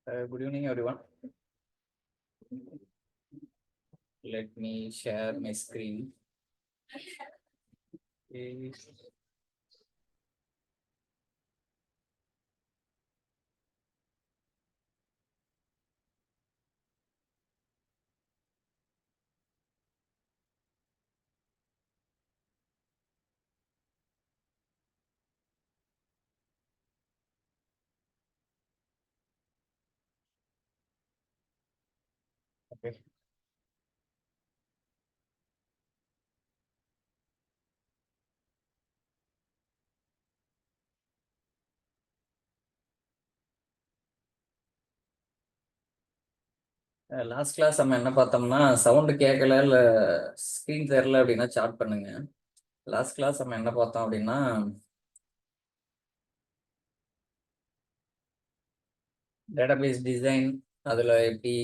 Good evening, everyone. Let me share my screen. Okay. Last class நம்ம என்ன பார்த்தோம்னா sound கேட்கல இல்லை ஸ்க்ரீன் தெரியல அப்படின்னா சாட் பண்ணுங்க. லாஸ்ட் கிளாஸ் நம்ம என்ன பார்த்தோம் அப்படின்னா டேட்டாபேஸ் டிசைன், அதில் எப்படி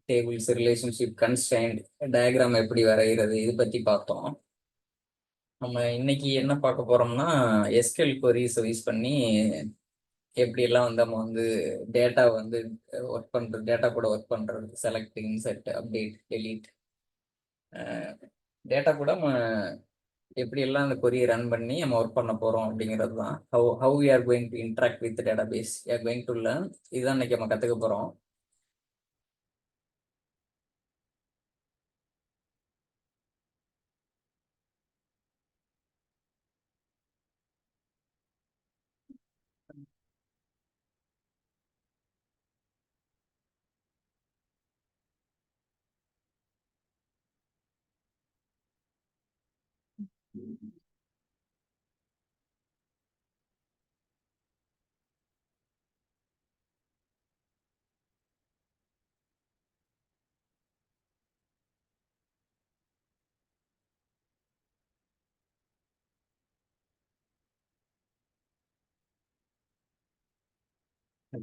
டேபிள்ஸ், ரிலேஷன்ஷிப், கன்ஸ்ட்ரைண்ட், டயக்ராம் எப்படி வரைகிறது, இது பற்றி பார்த்தோம். நம்ம இன்னைக்கு என்ன பார்க்க போகிறோம்னா எஸ்கியூஎல் கொரிஸ் யூஸ் பண்ணி எப்படியெல்லாம் நம்ம டேட்டா ஒர்க் பண்ணுறது, டேட்டா கூட ஒர்க் பண்ணுறது, select, insert, update, delete, data கூட எப்படியெல்லாம் அந்த கொரியை ரன் பண்ணி நம்ம ஒர்க் பண்ண போகிறோம் அப்படிங்கிறது தான். How we are going to interact with database, we are going to learn. இதுதான் இன்னைக்கு நம்ம கற்றுக்க போகிறோம்.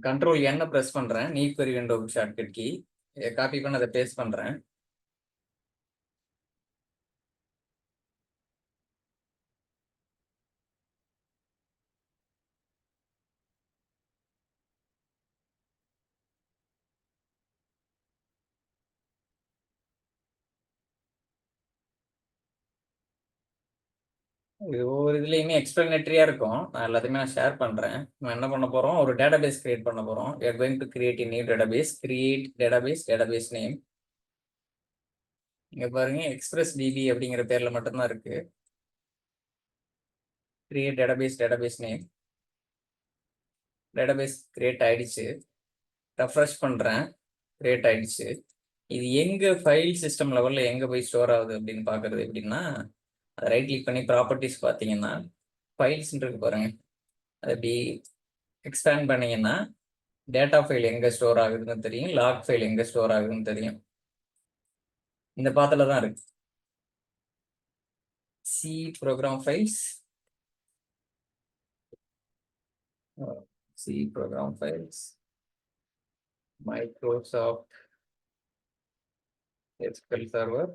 கண்ட்ரோல் என்ன ப்ரெஸ் பண்ணுறேன், need query window shortcut key copy பண்ணி அதை பேஸ்ட் பண்ணுறேன். இது ஒவ்வொரு இதுலேயுமே எக்ஸ்பிளனேட்டரியாக இருக்கும். நான் எல்லாத்தையுமே ஷேர் பண்ணுறேன். நம்ம என்ன பண்ண போகிறோம், ஒரு டேட்டாபேஸ் கிரியேட் பண்ண போகிறோம். we are going to create a new database. Create database name. இங்கே பாருங்க, எக்ஸ்பிரஸ் டிபி அப்படிங்கிற பேரில் மட்டும்தான் இருக்கு. Create database name. Database create ஆயிடுச்சு. ரெஃப்ரெஷ் பண்ணுறேன், கிரியேட் ஆயிடுச்சு. இது எங்கே ஃபைல் சிஸ்டம் லெவலில் எங்கே போய் ஸ்டோர் ஆகுது அப்படின்னு பார்க்குறது எப்படின்னா, அதை ரைட் கிளிக் பண்ணி ப்ராப்பர்ட்டிஸ் பார்த்தீங்கன்னா ஃபைல்ஸ் இருக்கு பாருங்க, அதை எப்படி எக்ஸ்பேண்ட் பண்ணீங்கன்னா டேட்டா ஃபைல் எங்கே ஸ்டோர் ஆகுதுன்னு தெரியும், லாக் ஃபைல் எங்கே ஸ்டோர் ஆகுதுன்னு தெரியும். இந்த பாத்தில் தான் இருக்கு. C program files, C program files, Microsoft SQL server.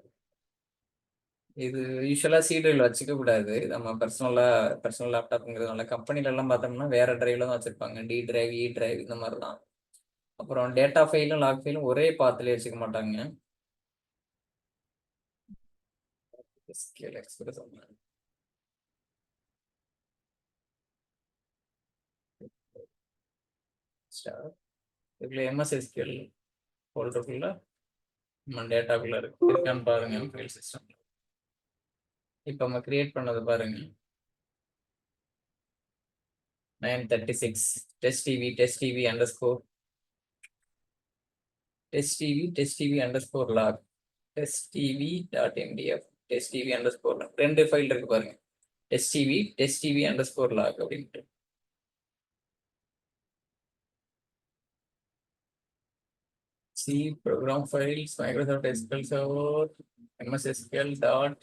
இது யூஸ்வலாக சி டிரைவில் வச்சுக்க கூடாது. நம்ம பர்சனல் லேப்டாப்புங்கிறதுனால கம்பெனிலெல்லாம் பார்த்தோம்னா வேற டிரைவ்ல தான் வச்சுருப்பாங்க, டி டிரைவ், இ டிரைவ், இந்த மாதிரி தான். அப்புறம் டேட்டா ஃபைலும் லாக் ஃபைலும் ஒரே பாத்துலேயே வச்சுக்க மாட்டாங்க. எஸ்கியூஎல் எக்ஸ்பிரஸ் இதுல எம்எஸ் எஸ்கியூஎல் ஃபோல்டருக்குள்ள நம்ம டேட்டாக்குள்ள இருக்கான்னு பாருங்க ஃபைல் சிஸ்டம். இப்போ நம்ம கிரியேட் பண்ணது பாருங்க, 936 test tv underscore log test tv.mdf test tv underscore log. ரெண்டு ஃபைல் இருக்கு பாருங்க, test tv underscore log அப்படின்ட்டு. C program files, Microsoft SQL Server, MS SQL dot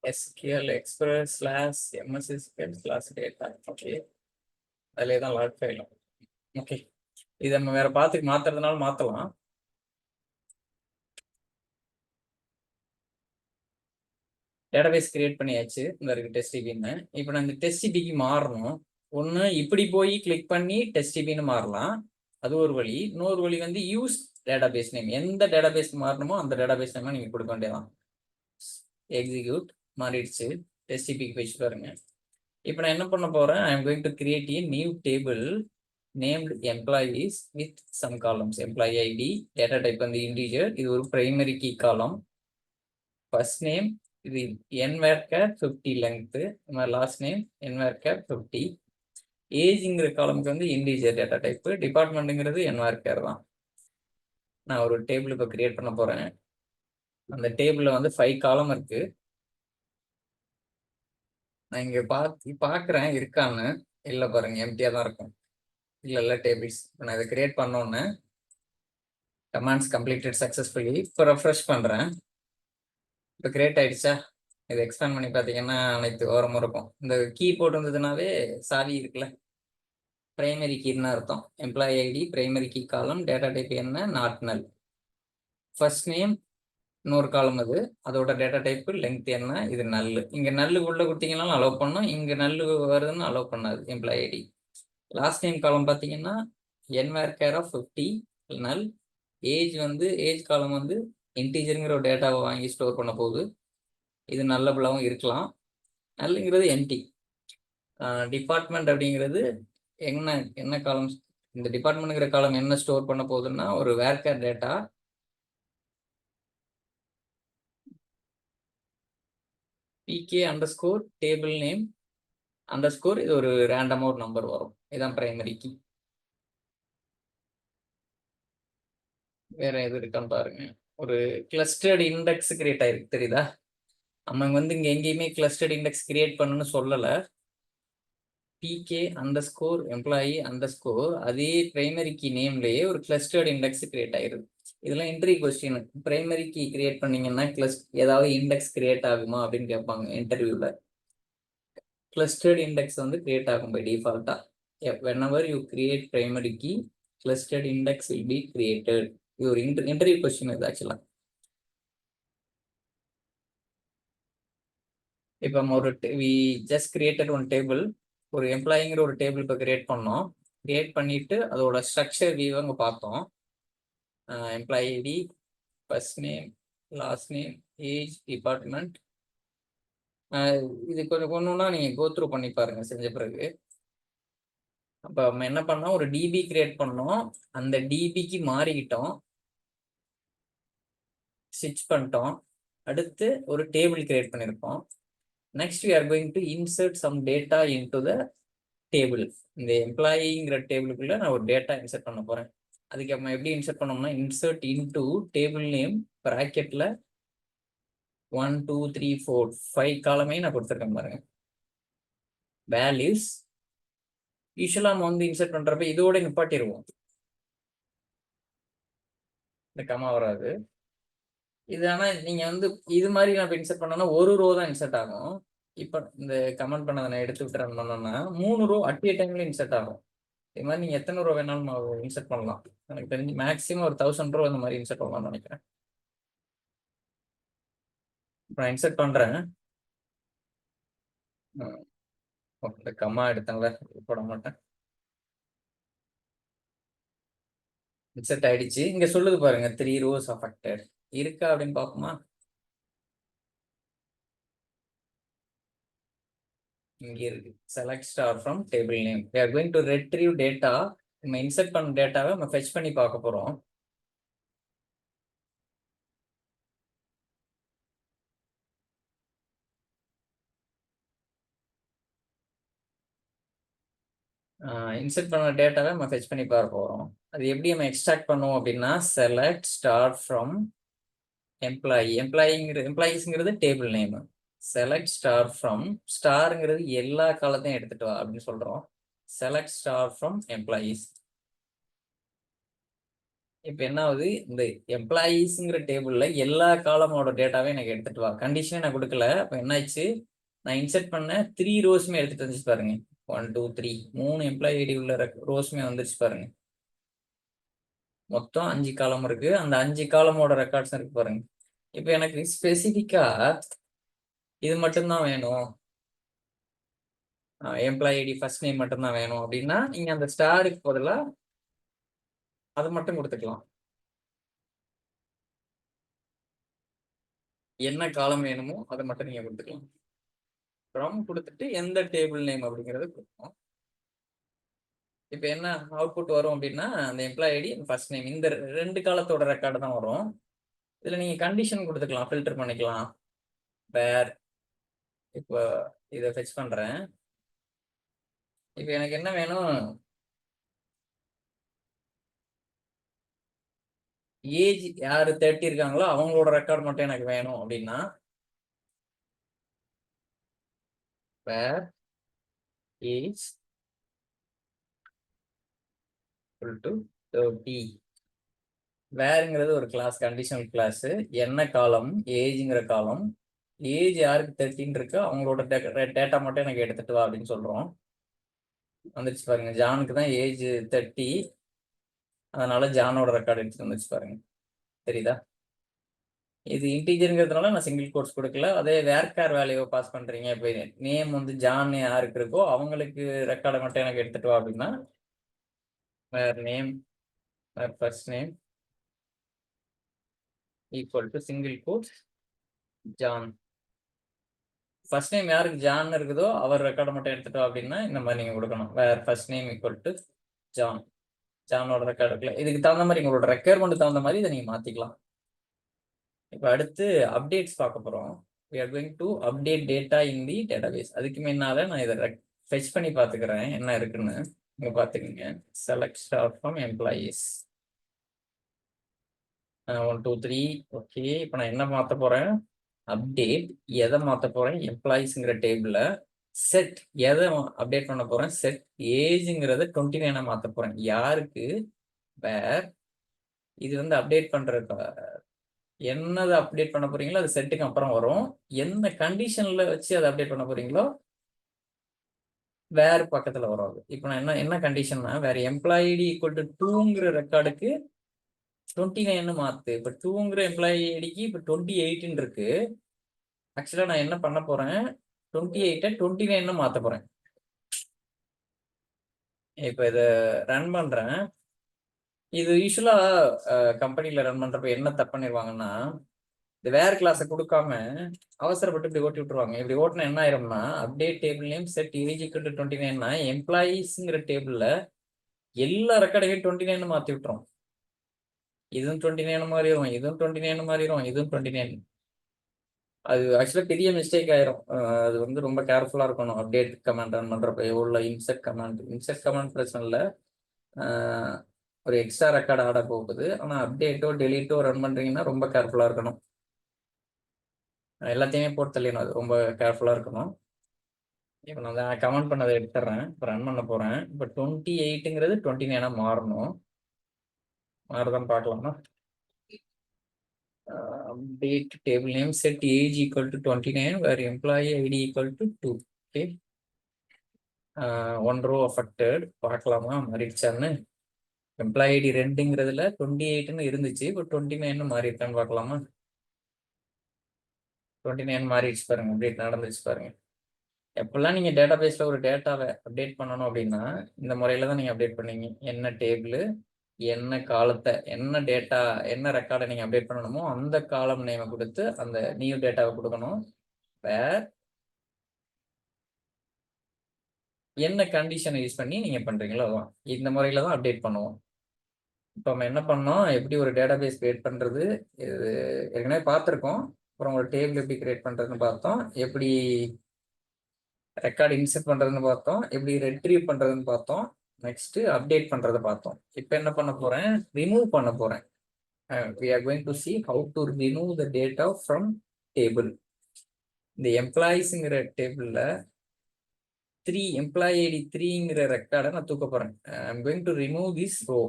SQL Express slash MS SQL slash data. Okay, அதிலே தான் lock file. Okay, இதை நம்ம வேற பார்த்துக்கு மாத்துறதுனால மாற்றலாம். டேட்டாபேஸ் கிரியேட் பண்ணியாச்சு, இந்த இருக்கு டெஸ்ட் டிபின்னு. இப்போ நான் இந்த டெஸ்ட் டிபிக்கு மாறணும். ஒன்று இப்படி போய் கிளிக் பண்ணி டெஸ்ட் டிபின்னு மாறலாம், அது ஒரு வழி. இன்னொரு வழி வந்து யூஸ் டேட்டாபேஸ் நேம். எந்த டேட்டாபேஸ் மாறணுமோ அந்த டேட்டாபேஸ் நேம் நீங்க கொடுக்க வேண்டியதான். எக்ஸிக்யூட் மாறிடுச்சு. எஸ்டிபிக்கு போயிட்டு பாருங்க. இப்போ நான் என்ன பண்ண போறேன், I am going to create a new table named employees with some columns. employee id, data type வந்து integer, இது ஒரு primary key column. first name இது nvarchar 50 length, last name nvarchar 50. ஏஜ்ங்கிற காலமுக்கு வந்து இன்டிஜர் டேட்டா டைப், டிபார்ட்மெண்ட்டுங்கிறது nvarchar தான். நான் ஒரு table இப்போ create பண்ண போறேன். அந்த டேபிள்ல வந்து 5 காலம் இருக்கு. நான் இங்க பார்க்குறேன் இருக்கான்னு. இல்லை பாருங்க, எம்டியா தான் இருக்கும். இல்ல டேபிள்ஸ். நான் இதை கிரியேட் பண்ணோன்னு கமாண்ட்ஸ் கம்ப்ளீட்டட் சக்ஸஸ்ஃபுல்லி. இப்போ ரெஃப்ரெஷ் பண்றேன். இப்போ கிரியேட் ஆயிடுச்சா? இதை எக்ஸ்பேண்ட் பண்ணி பார்த்தீங்கன்னா அனைத்து ஓரமும் இருக்கும். இந்த கீ போட்டிருந்ததுனாவே சாவி இருக்குல்ல, பிரைமரி கீன்னு அர்த்தம். Employee ID, primary key column, data type என்ன, நாட் நல். ஃபர்ஸ்ட் நேம் இன்னொரு காலம், அது அதோட டேட்டா டைப் லெங்த் என்ன, இது நல்லு. இங்க நல்லு உள்ள கொடுத்தீங்கன்னாலும் அலோவ் பண்ணும், இங்க நல்லு வருதுன்னு அலோவ் பண்ணாது எம்ப்ளாயி ஐடி. லாஸ்ட் நேம் காலம் பார்த்தீங்கன்னா nvarchar of 50 நல். ஏஜ் வந்து ஏஜ் காலம் வந்து இன்டீஜருங்கிற ஒரு டேட்டாவை வாங்கி ஸ்டோர் பண்ண போகுது. இது நல்லபுளாவும் இருக்கலாம். நல்லுங்கிறது எம்டி. டிபார்ட்மெண்ட் அப்படிங்கிறது என்ன என்ன காலம், இந்த டிபார்ட்மெண்ட்ங்கிற காலம் என்ன ஸ்டோர் பண்ண போகுதுன்னா ஒரு varchar data. PK underscore table name underscore, இது ஒரு ரேண்டமாக ஒரு நம்பர் வரும். இதுதான் பிரைமரி கீ. வேற எது இருக்கான்னு பாருங்க. ஒரு கிளஸ்டர்டு இண்டெக்ஸ் கிரியேட் ஆயிருக்கு, தெரியுதா? நம்ம வந்து இங்க எங்கேயுமே கிளஸ்டர்டு இண்டெக்ஸ் கிரியேட் பண்ணணும்னு சொல்லலை. பிகே அண்டர்ஸ்கோர் எம்ப்ளாயி அண்டர்ஸ்கோர் அதே பிரைமரி கீ நேம்லயே ஒரு கிளஸ்டர்டு இண்டெக்ஸ் கிரியேட் ஆயிருது. இதெல்லாம் interview question. Primary key create பண்ணீங்கன்னா ஏதாவது இண்டெக்ஸ் கிரியேட் ஆகுமா அப்படின்னு கேட்பாங்க இன்டர்வியூல. கிளஸ்டர்டு இண்டெக்ஸ் வந்து கிரியேட் ஆகும் பை டிஃபால்ட்டா. whenever you create primary key, clustered index will be created. இது ஒரு இன்டர்வியூ கொஸ்டின் இது ஆக்சுவலா. இப்போ நம்ம ஒரு we just created one table, ஒரு எம்ப்ளாயிங்கிற ஒரு டேபிள் இப்போ கிரியேட் பண்ணோம். கிரியேட் பண்ணிட்டு அதோட ஸ்ட்ரக்சர் வியூவை அங்கே பார்த்தோம். Employee ID, first name, last name, age, department. இது கொஞ்சம் ஒன்றுனா நீங்கள் கோத்ரூ பண்ணி பாருங்க செஞ்ச பிறகு. அப்போ நம்ம என்ன பண்ணோம், ஒரு டிபி கிரியேட் பண்ணோம். அந்த டிபிக்கு மாறிக்கிட்டோம், ஸ்விட்ச் பண்ணிட்டோம். அடுத்து ஒரு டேபிள் கிரியேட் பண்ணியிருக்கோம். Next we are going to insert some data into the table. இந்த எம்ப்ளாயிங்கிற டேபிளுக்குள்ள நான் ஒரு டேட்டா இன்சர்ட் பண்ண போறேன். அதுக்கு நம்ம எப்படி இன்சர்ட் பண்ணோம்னா இன்சர்ட் இன்டு டேபிள் நேம் பிராக்கெட்ல 1 2 3 4 5 காலமே நான் கொடுத்துருக்கேன் பாருங்க. வேல்யூஸ் யூஸ்வலா நம்ம வந்து இன்சர்ட் பண்றப்ப இதோட நிப்பாட்டிடுவோம், இந்த கமா வராது. இது ஆனா நீங்க வந்து இது மாதிரி நான் இன்சர்ட் பண்ணோம்னா ஒரு ரோ தான் இன்சர்ட் ஆகும். இப்போ இந்த கமெண்ட் பண்ணதை நான் எடுத்து விட்டு ரன் பண்ணோம்னா 3 ரோ அட் ஏ டைம்ல இன்சர்ட் ஆகும். இது மாதிரி நீங்க எத்தனை ரூபா வேணாலும் இன்சர்ட் பண்ணலாம். எனக்கு தெரிஞ்சு மேக்ஸிமம் ஒரு 1000 ரூபா இந்த மாதிரி இன்சர்ட் பண்ணலாம்னு நினைக்கிறேன். இப்போ நான் இன்சர்ட் பண்றேன். இந்த கம்மா எடுத்தாங்களே போட மாட்டேன். இன்சர்ட் ஆயிடுச்சு. இங்க சொல்லுது பாருங்க 3 rows affected இருக்கா அப்படின்னு பார்ப்போமா? இங்க இருக்கு select star from table name. we are going to retrieve data. நம்ம இன்சர்ட் பண்ண டேட்டாவை நம்ம ஃபெச் பண்ணி பார்க்க போறோம். இன்சர்ட் பண்ண டேட்டாவை நம்ம ஃபெச் பண்ணி பார்க்க போறோம். அது எப்படி நம்ம எக்ஸ்ட்ராக்ட் பண்ணுவோம் அப்படின்னா செலக்ட் ஸ்டார் ஃப்ரம் எம்ப்ளாயி. எம்ப்ளாயிஸ்ங்கிறது table name. Select star from, ஸ்டாருங்கிறது எல்லா காலத்தையும் எடுத்துட்டு வா அப்படின்னு சொல்றோம். Select star from employees. இப்போ என்ன ஆகுது, இந்த எம்ப்ளாயிஸ்ங்கிற டேபிள்ல எல்லா காலமோட டேட்டாவே எனக்கு எடுத்துட்டு வா. கண்டிஷனே நான் கொடுக்கல. இப்போ என்னாச்சு, நான் இன்சர்ட் பண்ண 3 ரோஸ்மே எடுத்துட்டு வந்துச்சு பாருங்க. 1 2 3 3 எம்ப்ளாயி ஐடி உள்ள ரோஸ்மே வந்துருச்சு பாருங்க. மொத்தம் 5 காலம் இருக்கு. அந்த 5 காலமோட ரெக்கார்ட்ஸ் இருக்கு பாருங்க. இப்போ எனக்கு ஸ்பெசிஃபிக்கா இது மட்டும்தான் வேணும், எம்ப்ளாயி ஐடி ஃபர்ஸ்ட் நேம் மட்டும்தான் வேணும் அப்படின்னா நீங்க அந்த ஸ்டாருக்கு பதிலாக அது மட்டும் கொடுத்துக்கலாம். என்ன காலம் வேணுமோ அதை மட்டும் நீங்க கொடுத்துக்கலாம். ஃப்ரம் கொடுத்துட்டு எந்த டேபிள் நேம் அப்படிங்கிறது கொடுக்கணும். இப்போ என்ன அவுட்புட் வரும் அப்படின்னா அந்த எம்ப்ளாயி ஐடி ஃபர்ஸ்ட் நேம் இந்த ரெண்டு காலத்தோட ரெக்கார்டு தான் வரும். இதுல நீங்க கண்டிஷன் கொடுத்துக்கலாம், ஃபில்டர் பண்ணிக்கலாம். வேர் இப்போ இதை ஃபெச் பண்றேன். இப்போ எனக்கு என்ன வேணும், ஏஜ் யாரு 30 இருக்காங்களோ அவங்களோட ரெக்கார்ட் மட்டும் எனக்கு வேணும் அப்படின்னா வேர் ஏஜ் equal to 30. வேறுங்கிறது ஒரு கிளாஸ், கண்டிஷனல் கிளாஸ். என்ன காலம், ஏஜ்ங்கிற காலம். ஏஜ் யாருக்கு 30 இருக்கோ அவங்களோட டேட்டா மட்டும் எனக்கு எடுத்துட்டு வா அப்படின்னு சொல்றோம். வந்துருச்சு பாருங்க, ஜானுக்கு தான் ஏஜ் 30, அதனால ஜானோட ரெக்கார்டு எடுத்துட்டு வந்துச்சு பாருங்க. தெரியுதா? இது இன்டீஜருங்கிறதுனால நான் சிங்கிள் கோட்ஸ் கொடுக்கல. அதே வேர்கார் வேல்யூவை பாஸ் பண்றீங்க, இப்போ நேம் வந்து ஜான் யாருக்கு இருக்கோ அவங்களுக்கு ரெக்கார்டை மட்டும் எனக்கு எடுத்துட்டு வா அப்படின்னா where name where first name equal to single quotes John. First name யாருக்கு ஜான் இருக்குதோ அவர் ரெக்கார்டை மட்டும் எடுத்துட்டு வா அப்படின்னா இந்த மாதிரி நீங்க கொடுக்கணும். Where first name equal to John. ஜானோட ரெக்கார்டு இருக்குல்ல, இதுக்கு தகுந்த மாதிரி உங்களோட ரெக்குயர்மெண்ட் தகுந்த மாதிரி இதை நீங்க மாத்திக்கலாம். இப்போ அடுத்து அப்டேட்ஸ் பார்க்க போறோம். we are going to update data in the database. அதுக்கு முன்னால நான் இதை ஃபெச் பண்ணி பார்த்துக்கிறேன் என்ன இருக்குன்னு. இங்க பார்த்துக்கோங்க, select star from employees 1 2 3. Okay, இப்போ நான் என்ன மாற்ற போறேன், அப்டேட் எதை மாற்ற போறேன், எம்ப்ளாயிஸ்ங்கிற டேபிள்ல செட் எதை அப்டேட் பண்ண போறேன், செட் ஏஜ்ங்கிறத 29 மாற்ற போறேன். யாருக்கு, வேர் இது வந்து அப்டேட் பண்ற என்னதை அப்டேட் பண்ண போறீங்களோ அது செட்டுக்கு அப்புறம் வரும். எந்த கண்டிஷன்ல வச்சு அதை அப்டேட் பண்ண போறீங்களோ வேற பக்கத்துல வரும். அது இப்போ நான் என்ன கண்டிஷன்னா, வேற எம்ப்ளாயி ஐடி ஈக்குவல் டு 2ங்கிற ரெக்கார்டுக்கு 29 மாத்து. இப்போ 2ங்கிற எம்ப்ளாயி ஐடிக்கு இப்போ 28 இருக்கு. ஆக்சுவலா நான் என்ன பண்ண போறேன், 28 29 மாத்த போறேன். இப்போ இதை ரன் பண்றேன். இது யூஸ்வலா கம்பெனில ரன் பண்றப்ப என்ன தப்பு பண்ணிடுவாங்கன்னா, இந்த வேற கிளாஸை கொடுக்காம அவசரப்பட்டு இப்படி ஓட்டி விட்டுருவாங்க. இப்படி ஓட்டினா என்ன ஆயிரும்னா, update table name set age equal to 29னா எம்ப்ளாயிஸ்ங்கிற டேபிள்ல எல்லா ரெக்கார்டையும் 29 மாத்தி விட்டுரும். இதுவும் 29 மாறிடும், இதுவும் 29 மாறிடும், இதுவும் 29. அது ஆக்சுவலா பெரிய மிஸ்டேக் ஆயிரும். அது வந்து ரொம்ப கேர்ஃபுல்லா இருக்கணும். அப்டேட் கமாண்ட் ரன் பண்றப்ப எவ்வளோ இன்செர்ட் கமாண்ட் பிரச்சனை இல்லை, ஒரு எக்ஸ்ட்ரா ரெக்கார்டு ஆட போகுது. ஆனால் அப்டேட்டோ டெலீட்டோ ரன் பண்றீங்கன்னா ரொம்ப கேர்ஃபுல்லா இருக்கணும். எல்லாத்தையுமே போட்டு தள்ளிடணும், அது ரொம்ப கேர்ஃபுல்லா இருக்கணும். இப்போ நான் கமெண்ட் பண்ணதை எடுத்துடுறேன், இப்போ ரன் பண்ண போறேன். இப்போ 28ங்கிறது 29 மாறணும். மாறுதான்னு பார்க்கலாமா? update table name set age equal to 29 where employee id equal to 2. Okay, one row affected. பார்க்கலாமா மாறிடுச்சான்னு. எம்ப்ளாயி ஐடி 2ங்கிறதுல 28ன்னு இருந்துச்சு, இப்போ 29 மாறி இருக்கான்னு பார்க்கலாமா? 29 மாறிடுச்சு பாருங்க, அப்டேட் நடந்துச்சு பாருங்க. எப்பெல்லாம் நீங்க டேட்டா பேஸ்ல ஒரு டேட்டாவை அப்டேட் பண்ணணும் அப்படின்னா இந்த முறையில தான் நீங்க அப்டேட் பண்ணீங்க. என்ன டேபிள், என்ன காலத்தை, என்ன டேட்டா, என்ன ரெக்கார்டை நீங்க அப்டேட் பண்ணணுமோ அந்த காலம் நேமை கொடுத்து அந்த நியூ டேட்டாவை கொடுக்கணும். வேர் என்ன கண்டிஷனை யூஸ் பண்ணி நீங்க பண்றீங்களோ அதான். இந்த முறையில தான் அப்டேட் பண்ணுவோம். இப்போ நம்ம என்ன பண்ணோம், எப்படி ஒரு டேட்டா பேஸ் கிரியேட் பண்றது, இது ஏற்கனவே பார்த்துருக்கோம். அப்புறம் ஒரு டேபிள் எப்படி கிரியேட் பண்றதுன்னு பார்த்தோம், எப்படி ரெக்கார்டு இன்செர்ட் பண்றதுன்னு பார்த்தோம், எப்படி ரெட்ரீவ் பண்றதுன்னு பார்த்தோம், நெக்ஸ்ட் அப்டேட் பண்றதை பார்த்தோம். இப்போ என்ன பண்ண போறேன், ரிமூவ் பண்ண போறேன். we are going to see how to remove the data from table. இந்த எம்ப்ளாயிஸ்ங்கிற டேபிள்ல 3 எம்ப்ளாயி ஐடி 3ங்கிற ரெக்கார்டை நான் தூக்க போறேன். I'm going to remove this row.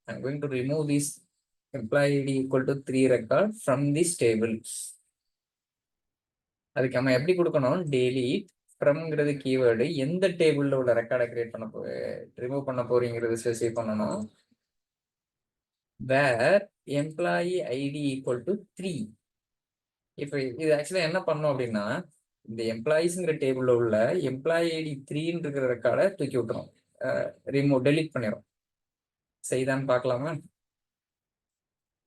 I'm going to remove this employee ID equal to 3 record from this table. அதுக்கு நம்ம எப்படி கொடுக்கணும், delete fromங்கிறது கீவேர்டு, எந்த டேபிள்ல உள்ள ரெக்கார்டை கிரியேட் பண்ண ரிமூவ் பண்ண போறீங்கிறது ஸ்பெசிஃபை பண்ணணும். வேர் எம்ப்ளாயி ஐடி ஈக்குவல் டு 3. இப்போ இது ஆக்சுவலா என்ன பண்ணும் அப்படின்னா, இந்த எம்ப்ளாயிஸ்ங்கிற டேபிள்ல உள்ள எம்ப்ளாயி ஐடி 3ன்னு இருக்கிற ரெக்கார்டை தூக்கி விட்டுரும், ரிமூவ் டெலீட் பண்ணிடும். செய்தான்னு பார்க்கலாமா?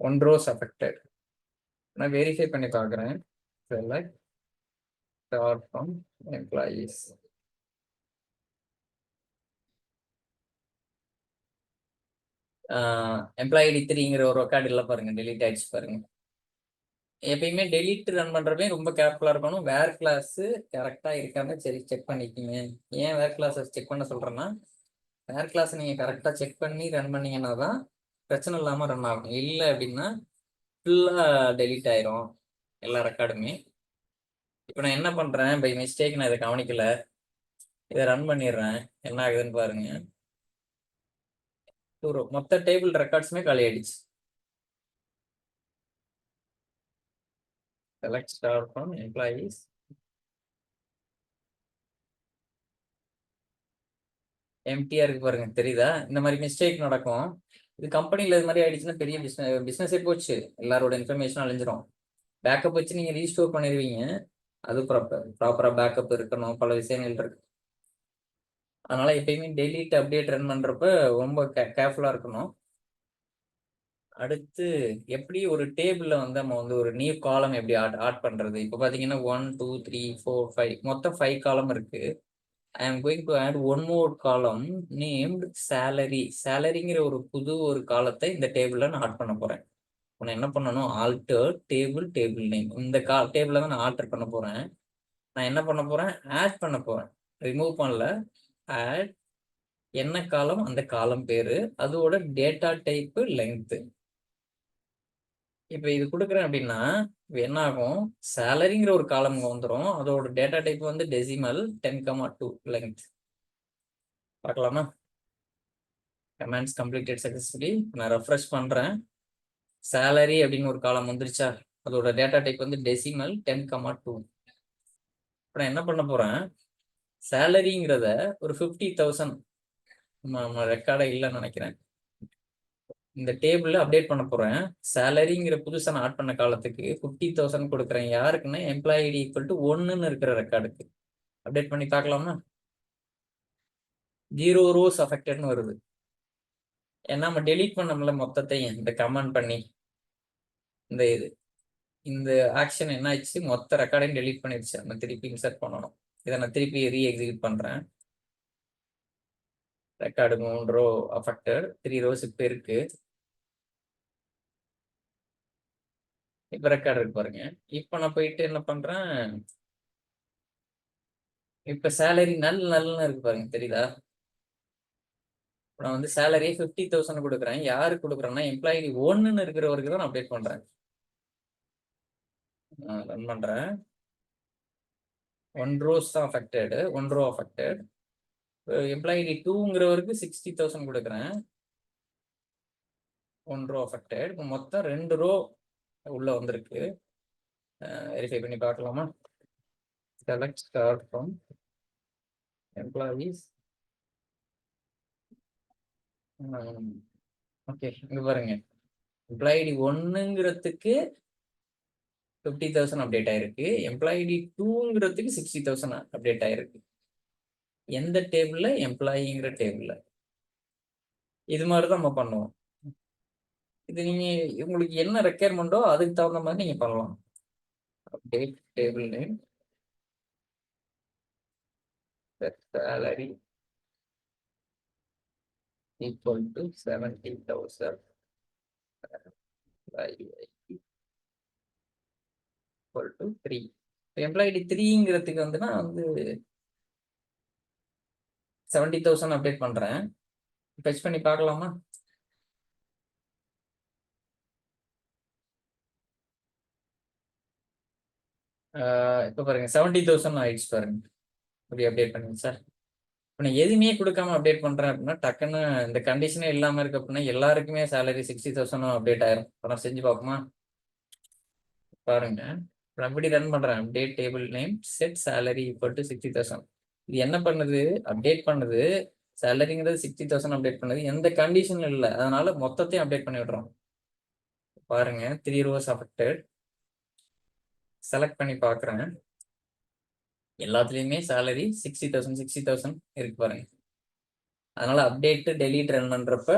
1 rows affected. நான் வெரிஃபை பண்ணி பார்க்குறேன். select star from employees. Employee ID 3ங்கிற ஒரு ரெக்கார்டு இல்லை பாருங்க, டெலீட் ஆயிடுச்சு பாருங்க. எப்பயுமே டெலீட் ரன் பண்றப்பே ரொம்ப கேர்ஃபுல்லா இருக்கணும். வேர் கிளாஸ் கரெக்டா இருக்கான்னு சரி செக் பண்ணிக்கோங்க. ஏன் வேர் கிளாஸ் செக் பண்ண சொல்றேன்னா, வேர் கிளாஸ் நீங்க கரெக்டா செக் பண்ணி ரன் பண்ணீங்கன்னா தான் பிரச்சனை இல்லாம ரன் ஆகும். இல்லை அப்படின்னா ஃபுல்லா டெலீட் ஆயிரும் எல்லா ரெக்கார்டுமே. இப்போ நான் என்ன பண்றேன், பை மிஸ்டேக் நான் இதை கவனிக்கல, இதை ரன் பண்ணிடுறேன். என்ன ஆகுதுன்னு பாருங்க. மொத்த டேபிள் ரெக்கார்ட்ஸுமே காலி ஆயிடுச்சு. select star from employees. MTR இருக்கு பாருங்க, தெரியுதா? இந்த மாதிரி மிஸ்டேக் நடக்கும். இது கம்பெனியில் இது மாதிரி ஆயிடுச்சுன்னா பெரிய பிஸ்னஸே போச்சு, எல்லாரோட இன்ஃபர்மேஷன் அழிஞ்சிரும். பேக்கப் வச்சு நீங்க ரீஸ்டோர் பண்ணிடுவீங்க. அது ப்ராப்பரா பேக்கப் இருக்கணும், பல விஷயங்கள் இருக்கு. அதனால எப்பயுமே டெலீட் அப்டேட் ரன் பண்றப்ப ரொம்ப கேர்ஃபுல்லா இருக்கணும். அடுத்து எப்படி ஒரு டேபிள்ல வந்து நம்ம வந்து ஒரு நியூ காலம் எப்படி ஆட் பண்றது? இப்போ பாத்தீங்கன்னா 1 2 3 4 5 மொத்தம் 5 காலம் இருக்கு. I am going to add one more column named salary. சாலரிங்கிற ஒரு புது ஒரு காலத்தை இந்த டேபிள்ல நான் ஆட் பண்ண போறேன். நான் என்ன பண்ணணும், ஆல்டர் டேபிள் நேம். இந்த டேபிள்ல தான் நான் ஆல்டர் பண்ண போறேன். நான் என்ன பண்ண போறேன், ஆட் பண்ண போறேன். ரிமூவ் பண்ணல, ஆட். என்ன காலம், அந்த காலம் பேரு, அதோட டேட்டா டைப் லெங்த். இப்போ இது கொடுக்குறேன் அப்படின்னா என்ன ஆகும், சேலரிங்கிற ஒரு காலம் வந்துடும். அதோட டேட்டா டைப் வந்து டெசிமல் 10,2 லெங்த். பார்க்கலாமா? Comments completed successfully. நான் ரெஃப்ரெஷ் பண்றேன். சேலரி அப்படின்னு ஒரு காலம் வந்துருச்சா, அதோட டேட்டா டைப் வந்து டெசிமல் 10,2. இப்போ நான் என்ன பண்ண போறேன், சேலரிங்கிறத ஒரு 50,000 ரெக்கார்டே இல்லைன்னு நினைக்கிறேன், இந்த டேபிள்ல அப்டேட் பண்ண போறேன். சேலரிங்கிற புதுசா நான் ஆட் பண்ண காலத்துக்கு 50,000 கொடுக்குறேன். யாருக்குன்னா எம்ப்ளாயி ஐடி ஈக்குவல் டு 1ன்னு இருக்கிற ரெக்கார்டுக்கு. அப்டேட் பண்ணி பார்க்கலாமா? 0 rows affectedனு வருது. ஏன்னா நம்ம டெலீட் பண்ணோம்ல மொத்தத்தையும், இந்த கமெண்ட் பண்ணி இந்த ஆக்ஷன் என்ன ஆயிடுச்சு, மொத்த ரெக்கார்டையும் டெலீட் பண்ணிடுச்சு. நம்ம திருப்பி இன்சர்ட் பண்ணணும். இதை நான் திருப்பி எக்ஸிக்யூட் பண்றேன். ரெக்கார்டு 3 row affected, 3 rows இப்போ இருக்கு. இப்போ ரெக்கார்டு இருக்கு பாருங்க. இப்போ நான் போயிட்டு என்ன பண்றேன், இப்போ சேலரி நல்லன்னு இருக்கு பாருங்க, தெரியுதா? நான் வந்து சேலரி 50,000 கொடுக்குறேன். யாருக்கு கொடுக்குறேன்னா எம்ப்ளாயி 1ன்னு இருக்கிறவருக்கு தான் நான் அப்டேட் பண்றேன். ரன் பண்றேன். 1 rows தான் அஃபெக்டட், 1 row அஃபெக்டட். எம்ப்ளாயி 2ங்கிறவருக்கு 60,000 கொடுக்குறேன். 1 row அஃபெக்டட். இப்போ மொத்தம் 2 row உள்ள வந்திருக்கு. வெரிஃபை பண்ணி பார்க்கலாமா? select star from employees. Okay, இங்க பாருங்க, எம்ப்ளாயி 1ங்கிறதுக்கு 50,000 அப்டேட் ஆயிருக்கு. எம்ப்ளாயி 2ங்கிறதுக்கு 60,000 அப்டேட் ஆயிருக்கு. எந்த டேபிள்ல, எம்ப்ளாயிங்கிற டேபிள்ல. இது மாதிரி தான் நம்ம பண்ணுவோம். இது நீங்க உங்களுக்கு என்ன ரெக்யர்மெண்டோ அதுக்கு தகுந்த மாதிரி நீங்க பண்ணலாம். Update table name salary equal to 70,000 equal to 3. Employee 3ங்கிறதுக்கு வந்து நான் வந்து 70,000 அப்டேட் பண்றேன். ஃபெச் பண்ணி பார்க்கலாமா? இப்போ பாருங்க 70,000 ஆயிடுச்சு பாருங்க. இப்படி அப்டேட் பண்ணுங்க சார். இப்போ நான் எதுவுமே கொடுக்காம அப்டேட் பண்றேன் அப்படின்னா டக்குன்னு இந்த கண்டிஷனே இல்லாம இருக்கு அப்படின்னா எல்லாருக்குமே சேலரி 60,000 அப்டேட் ஆயிரும். இப்போ நான் செஞ்சு பார்ப்போமா? பாருங்க, நான் எப்படி ரன் பண்றேன், update table name set salary equal to 60,000. இது என்ன பண்ணுது, அப்டேட் பண்ணுது. சேலரிங்கிறது 60,000 அப்டேட் பண்ணுது, எந்த கண்டிஷனும் இல்லை. அதனால மொத்தத்தையும் அப்டேட் பண்ணி விடுறோம். பாருங்க, 3 rows affected. செலக்ட் பண்ணி பார்க்குறேன். எல்லாத்துலேயுமே சேலரி 60,000 இருக்கு பாருங்க. அதனால அப்டேட் டெலீட் ரன் பண்றப்ப